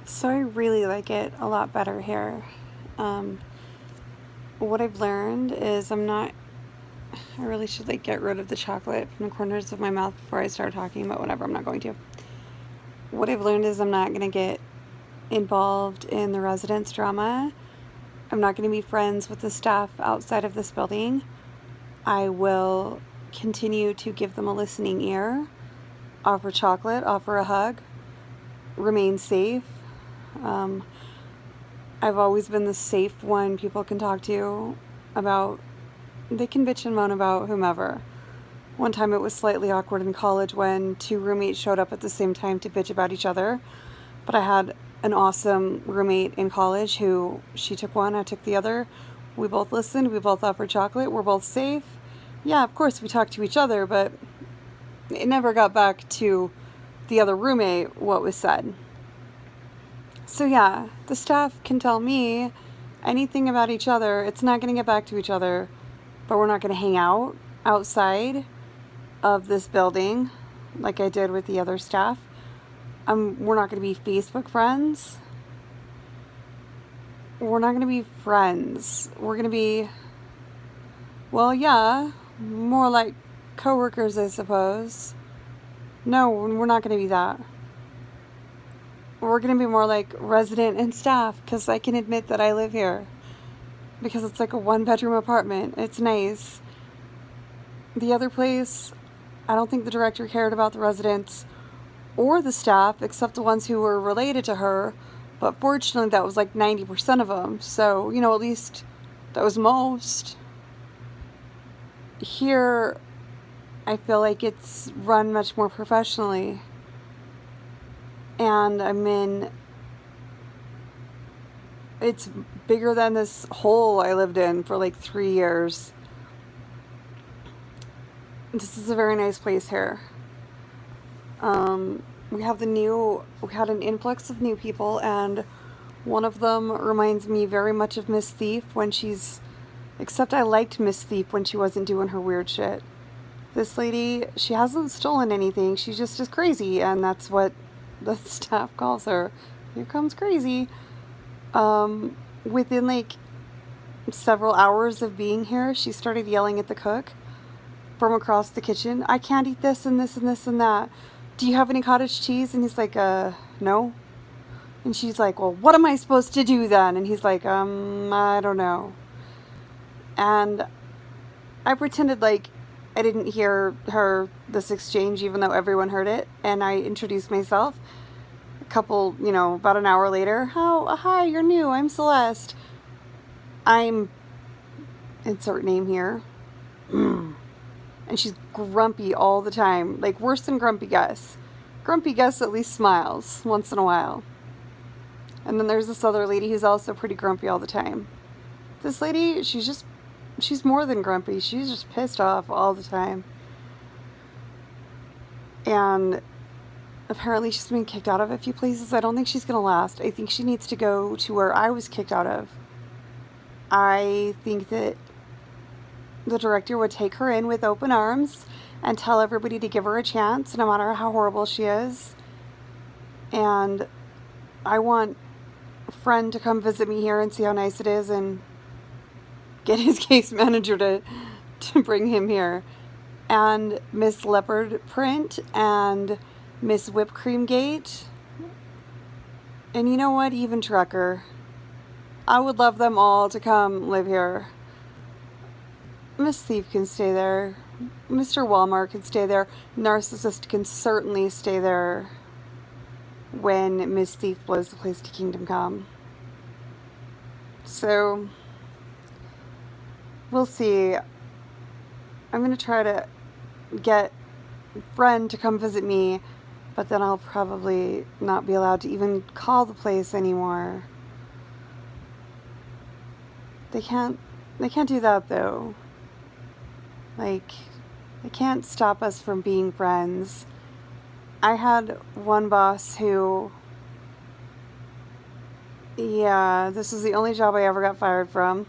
So I really like it a lot better here. Um, what I've learned is I really should get rid of the chocolate from the corners of my mouth before I start talking, but whatever, I'm not going to. What I've learned is I'm not going to get involved in the residents' drama. I'm not going to be friends with the staff outside of this building. I will continue to give them a listening ear, offer chocolate, offer a hug, remain safe. Um, I've always been the safe one people can talk to about. They can bitch and moan about whomever. One time it was slightly awkward in college when two roommates showed up at the same time to bitch about each other. But I had an awesome roommate in college who, she took one, I took the other. We both listened, we both offered chocolate, we're both safe. Yeah, of course we talked to each other, but it never got back to the other roommate what was said. So yeah, the staff can tell me anything about each other. It's not going to get back to each other, but we're not going to hang out outside of this building like I did with the other staff. We're not going to be Facebook friends. We're not going to be friends. We're going to be, well, yeah, more like coworkers, I suppose. No, we're not going to be that. We're going to be more like resident and staff, because I can admit that I live here. Because it's like a 1-bedroom apartment. It's nice. The other place, I don't think the director cared about the residents or the staff, except the ones who were related to her. But fortunately, that was like 90% of them. So, at least that was most. Here, I feel like it's run much more professionally. And it's bigger than this hole I lived in for like 3 years. This is a very nice place here. We had an influx of new people, and one of them reminds me very much of Miss Thief except I liked Miss Thief when she wasn't doing her weird shit. This lady, she hasn't stolen anything, she just is crazy, and that's what the staff calls her. Here comes crazy. Within like several hours of being here, she started yelling at the cook from across the kitchen, "I can't eat this and this and this and that. Do you have any cottage cheese?" And he's like, no. And she's like, "Well, what am I supposed to do then?" And he's like, I don't know. And I pretended like I didn't hear this exchange, even though everyone heard it. And I introduced myself. About an hour later, hi, you're new. I'm Celeste. I'm, insert name here. And she's grumpy all the time. Like, worse than Grumpy Gus. Grumpy Gus at least smiles once in a while. And then there's this other lady who's also pretty grumpy all the time. This lady, she's more than grumpy. She's just pissed off all the time. And apparently she's been kicked out of a few places. I don't think she's going to last. I think she needs to go to where I was kicked out of. I think that the director would take her in with open arms and tell everybody to give her a chance, no matter how horrible she is. And I want a friend to come visit me here and see how nice it is, and get his case manager to bring him here. And Miss Leopard Print and Miss Whipped Cream Gate. And you know what? Even Trucker. I would love them all to come live here. Miss Thief can stay there. Mr. Walmart can stay there. Narcissist can certainly stay there when Miss Thief blows the place to Kingdom Come. So, we'll see. I'm going to try to get a friend to come visit me, but then I'll probably not be allowed to even call the place anymore. They can't do that, though. Like, they can't stop us from being friends. I had one boss who, this is the only job I ever got fired from.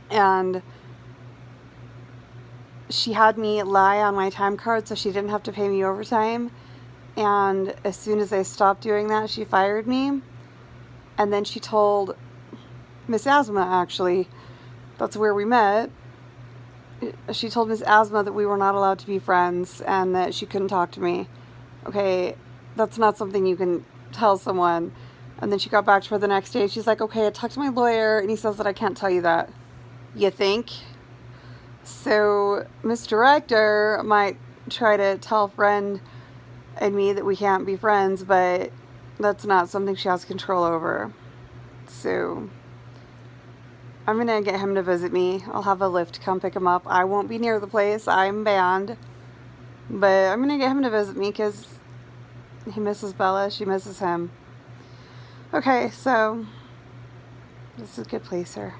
And she had me lie on my time card so she didn't have to pay me overtime. And as soon as I stopped doing that, she fired me. And then she told Miss Asma, actually, that's where we met. She told Miss Asma that we were not allowed to be friends and that she couldn't talk to me. Okay, that's not something you can tell someone. And then she got back to her the next day. She's like, okay, I talked to my lawyer and he says that I can't tell you that. You think? So Miss Director might try to tell a friend and me that we can't be friends, but that's not something she has control over. So I'm gonna get him to visit me. I'll have a Lyft come pick him up. I won't be near the place. I'm banned. But I'm gonna get him to visit me because he misses Bella. She misses him. Okay, so this is a good place here.